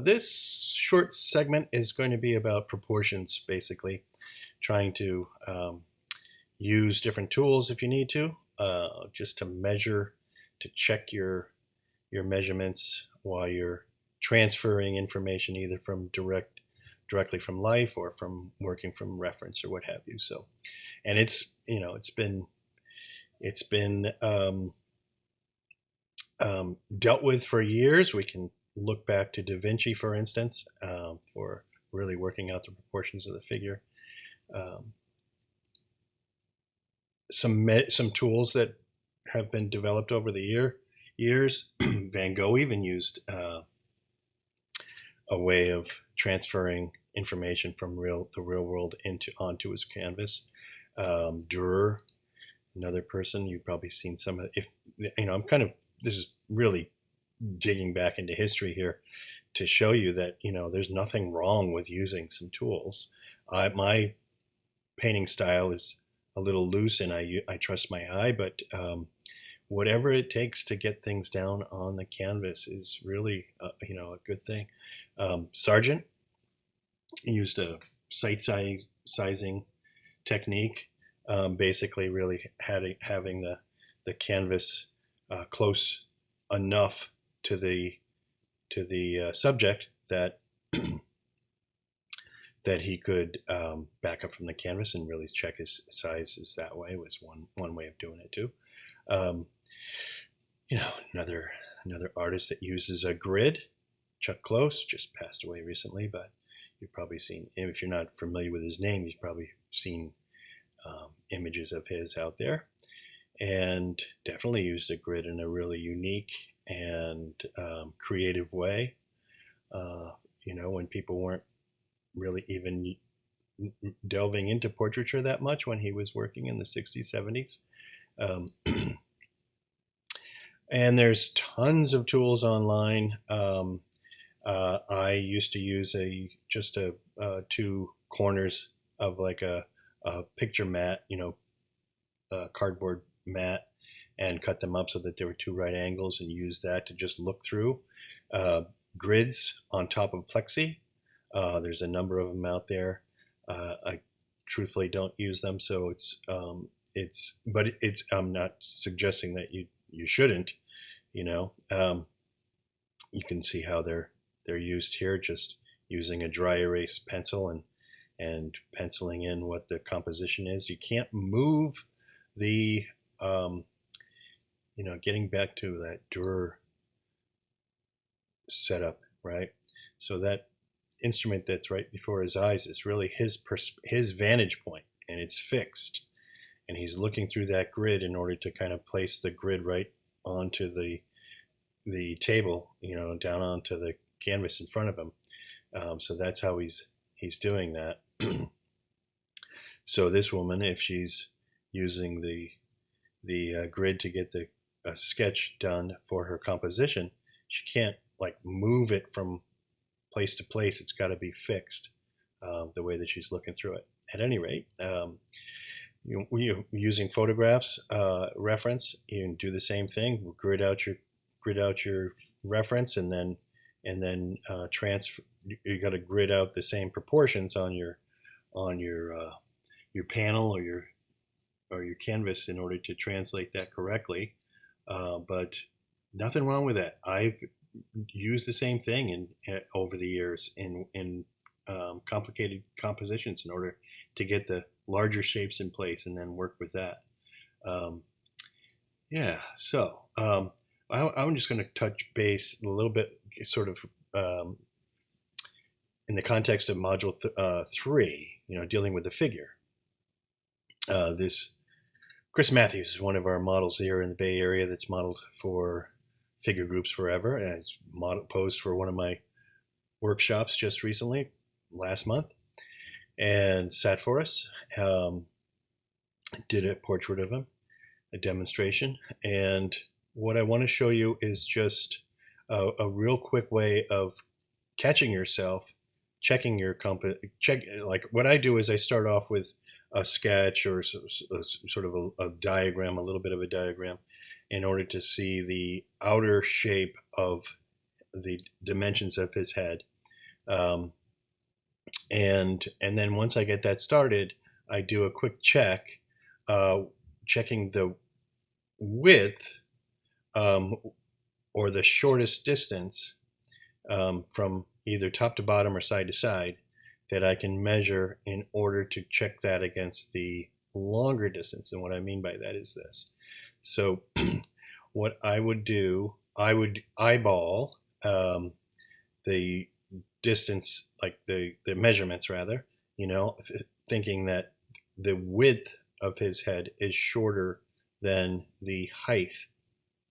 This short segment is going to be about proportions, basically, trying to use different tools if you need to, just to measure, to check your measurements while you're transferring information either from directly from life or from working from reference or what have you. So, and it's been dealt with for years. We can look back to Da Vinci, for instance, for really working out the proportions of the figure. Um, some tools that have been developed over the years. Van Gogh even used a way of transferring information from the real world onto his canvas. Dürer, another person you've probably seen some of. If I'm kind of, this is really digging back into history here to show you that there's nothing wrong with using some tools. My painting style is a little loose, and I trust my eye, but whatever it takes to get things down on the canvas is really a good thing. Sargent used a sight sizing technique, basically really having the canvas close enough to the subject that that he could back up from the canvas and really check his sizes that way was one way of doing it too. Um, another artist that uses a grid. Chuck Close just passed away recently, but you've probably seen, if you're not familiar with his name, you've probably seen images of his out there, and definitely used a grid in a really unique and creative way. When people weren't really even delving into portraiture that much when he was working in the 60s, 70s. And there's tons of tools online. I used to use just two corners of like a picture mat, a cardboard mat, and cut them up so that there were two right angles, and use that to just look through. Grids on top of plexi. There's a number of them out there. I truthfully don't use them, so I'm not suggesting that you shouldn't. You can see how they're used here, just using a dry erase pencil and penciling in what the composition is. You can't move the getting back to that Dürer setup, right? So that instrument that's right before his eyes is really his vantage point, and it's fixed, and he's looking through that grid in order to kind of place the grid right onto the table, down onto the canvas in front of him. So that's how he's doing that. So this woman, if she's using the grid to get the sketch done for her composition, she can't like move it from place to place. It's got to be fixed the way that she's looking through it. At any rate, using photographs reference, you can do the same thing. Grid out your reference, and then transfer. You got to grid out the same proportions on your panel or your canvas in order to translate that correctly. But nothing wrong with that. I've used the same thing over the years in complicated compositions in order to get the larger shapes in place and then work with that. I'm just going to touch base a little bit, sort of in the context of module 3, dealing with the figure. This Chris Matthews is one of our models here in the Bay Area that's modeled for Figure Groups Forever, and it's posed for one of my workshops just recently, last month, and sat for us. Did a portrait of him, a demonstration, and what I want to show you is just a real quick way of catching yourself, checking your like what I do is I start off with a sketch or sort of a diagram, a little bit of a diagram, in order to see the outer shape of the dimensions of his head. Um, and then once I get that started, I do a quick check, checking the width, um, or the shortest distance, from either top to bottom or side to side, that I can measure in order to check that against the longer distance. And what I mean by that is this. So what I would do, I would eyeball, the distance, like the measurements rather, thinking that the width of his head is shorter than the height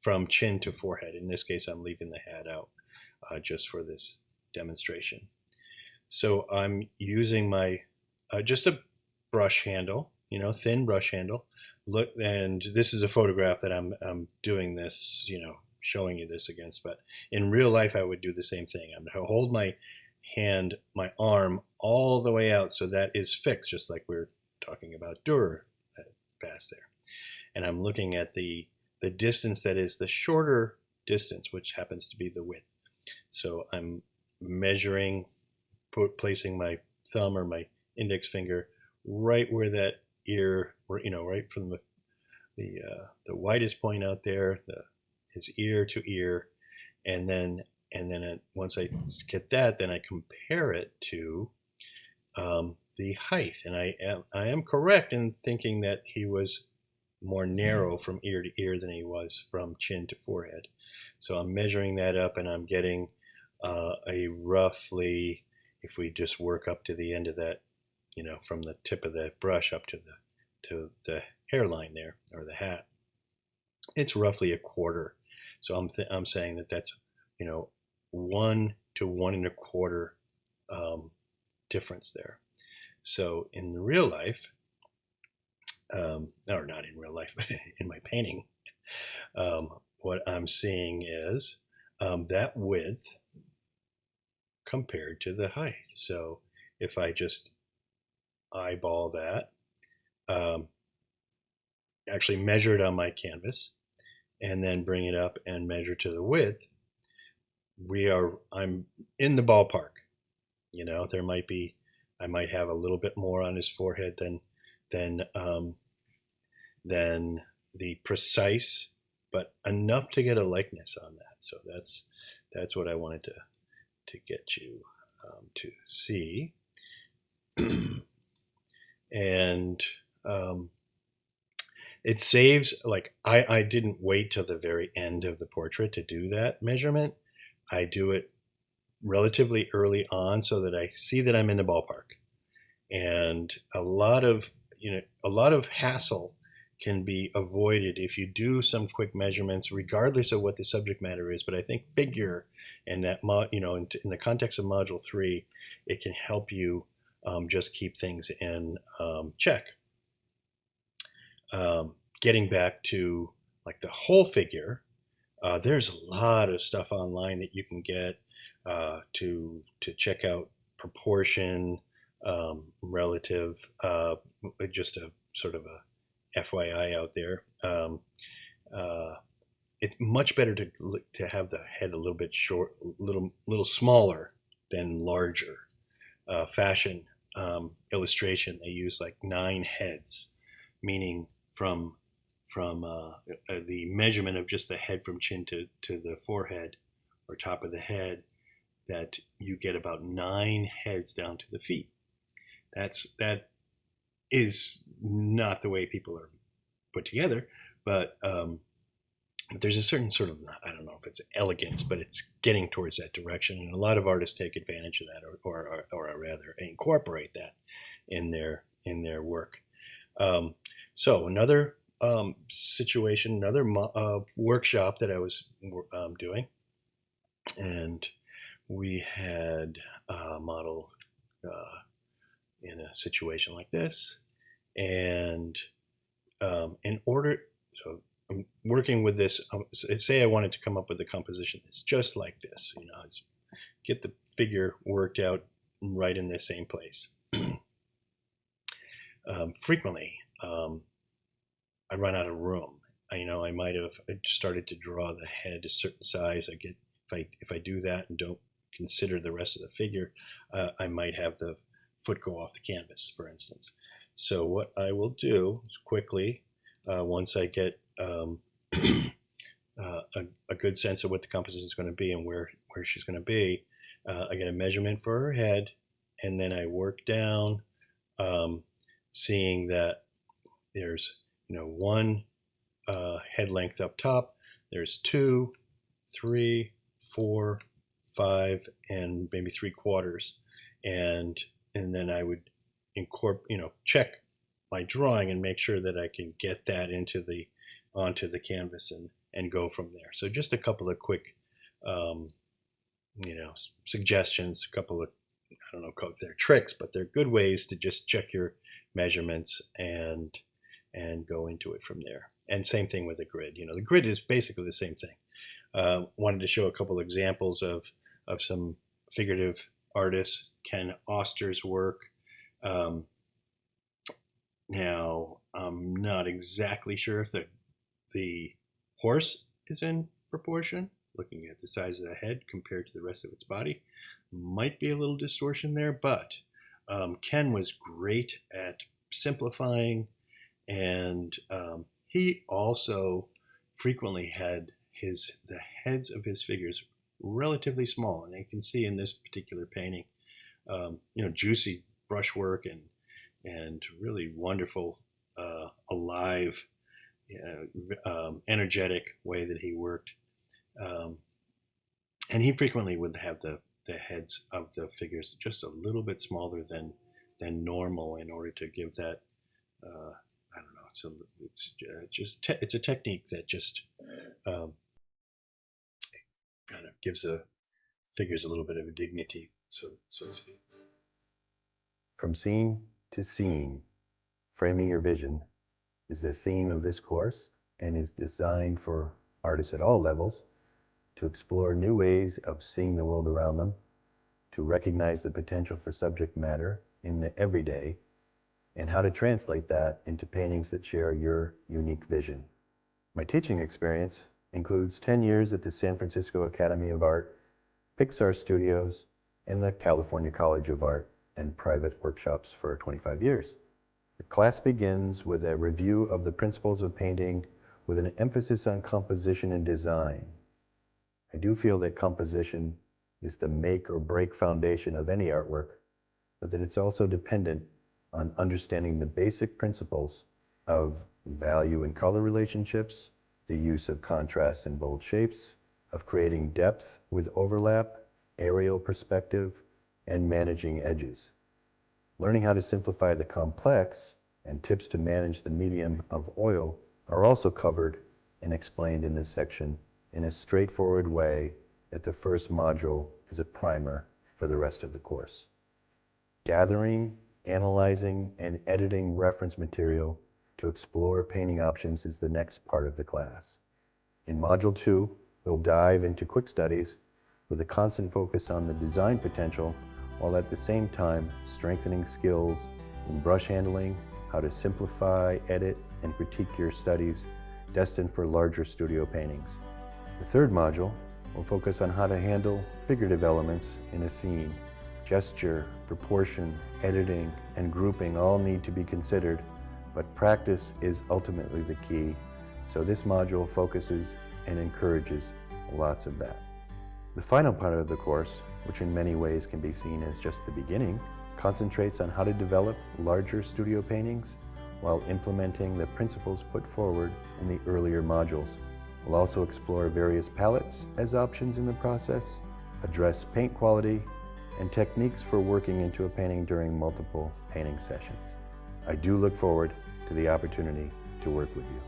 from chin to forehead. In this case, I'm leaving the hat out, just for this demonstration. So I'm using my, just a brush handle, thin brush handle. Look, and this is a photograph that I'm doing this, showing you this against. But in real life, I would do the same thing. I'm going to hold my hand, my arm, all the way out so that is fixed, just like we're talking about Dürer pass there. And I'm looking at the distance that is the shorter distance, which happens to be the width. So I'm measuring, placing my thumb or my index finger right where that ear, right from the widest point out there, his ear to ear, and then once I get that, then I compare it to, the height, and I am correct in thinking that he was more narrow from ear to ear than he was from chin to forehead. So I'm measuring that up, and I'm getting, a roughly, if we just work up to the end of that, from the tip of the brush up to the hairline there, or the hat, it's roughly a quarter. So I'm saying that that's 1 to 1 1/4 difference there. So in real life, or not in real life, but in my painting, what I'm seeing is, that width compared to the height. So if I just eyeball that, actually measure it on my canvas, and then bring it up and measure to the width, I'm in the ballpark. There might be, I might have a little bit more on his forehead than the precise, but enough to get a likeness on that. So that's what I wanted to get you, to see. And it saves, like, I didn't wait till the very end of the portrait to do that measurement. I do it relatively early on so that I see that I'm in the ballpark. And a lot of hassle can be avoided if you do some quick measurements, regardless of what the subject matter is. But I think figure, and that, in the context of Module 3, it can help you, just keep things in, check. Getting back to, like, the whole figure, there's a lot of stuff online that you can get, to check out proportion, relative, just a sort of a FYI out there. It's much better to have the head a little bit short, little smaller than larger. Fashion, illustration, they use like 9 heads, meaning from the measurement of just the head from chin to the forehead or top of the head, that you get about 9 heads down to the feet. That is not the way people are put together, but there's a certain sort of, I don't know if it's elegance, but it's getting towards that direction, and a lot of artists take advantage of that, or rather incorporate that in their work. So another situation, another workshop that I was doing, and we had a model in a situation like this, and in order, so I'm working with this, say I wanted to come up with a composition that's just like this, get the figure worked out right in the same place. Frequently, I run out of room. I might have started to draw the head a certain size. I if I do that and don't consider the rest of the figure, I might have the foot go off the canvas, for instance. So what I will do is quickly, once I get a good sense of what the composition is going to be and where she's going to be, I get a measurement for her head, and then I work down, seeing that there's one head length up top, there's 2, 3, 4, 5, and maybe 3/4, and then I would check my drawing and make sure that I can get that onto the canvas and go from there. So just a couple of quick suggestions, a couple of, I don't know if they're tricks, but they're good ways to just check your measurements and go into it from there. And same thing with the grid. The grid is basically the same thing. Wanted to show a couple examples of some figurative artists. Ken Oster's work. Now, I'm not exactly sure if the horse is in proportion. Looking at the size of the head compared to the rest of its body, might be a little distortion there, but Ken was great at simplifying, and he also frequently had the heads of his figures relatively small, and you can see in this particular painting, juicy brushwork and really wonderful, alive, energetic way that he worked. And he frequently would have the heads of the figures just a little bit smaller than normal in order to give that, I don't know, so it's a technique that just kind of gives the figures a little bit of a dignity, so to speak. From scene to scene, framing your vision is the theme of this course and is designed for artists at all levels to explore new ways of seeing the world around them, to recognize the potential for subject matter in the everyday, and how to translate that into paintings that share your unique vision. My teaching experience includes 10 years at the San Francisco Academy of Art, Pixar Studios, and the California College of Art, and private workshops for 25 years. The class begins with a review of the principles of painting with an emphasis on composition and design. I do feel that composition is the make or break foundation of any artwork, but that it's also dependent on understanding the basic principles of value and color relationships, the use of contrast and bold shapes, of creating depth with overlap, aerial perspective, and managing edges. Learning how to simplify the complex and tips to manage the medium of oil are also covered and explained in this section in a straightforward way that the first module is a primer for the rest of the course. Gathering, analyzing, and editing reference material to explore painting options is the next part of the class. In Module 2, we'll dive into quick studies with a constant focus on the design potential, while at the same time strengthening skills in brush handling, how to simplify, edit, and critique your studies destined for larger studio paintings. The third module will focus on how to handle figurative elements in a scene. Gesture, proportion, editing, and grouping all need to be considered, but practice is ultimately the key, so this module focuses and encourages lots of that. The final part of the course, which in many ways can be seen as just the beginning, concentrates on how to develop larger studio paintings while implementing the principles put forward in the earlier modules. We'll also explore various palettes as options in the process, address paint quality, and techniques for working into a painting during multiple painting sessions. I do look forward to the opportunity to work with you.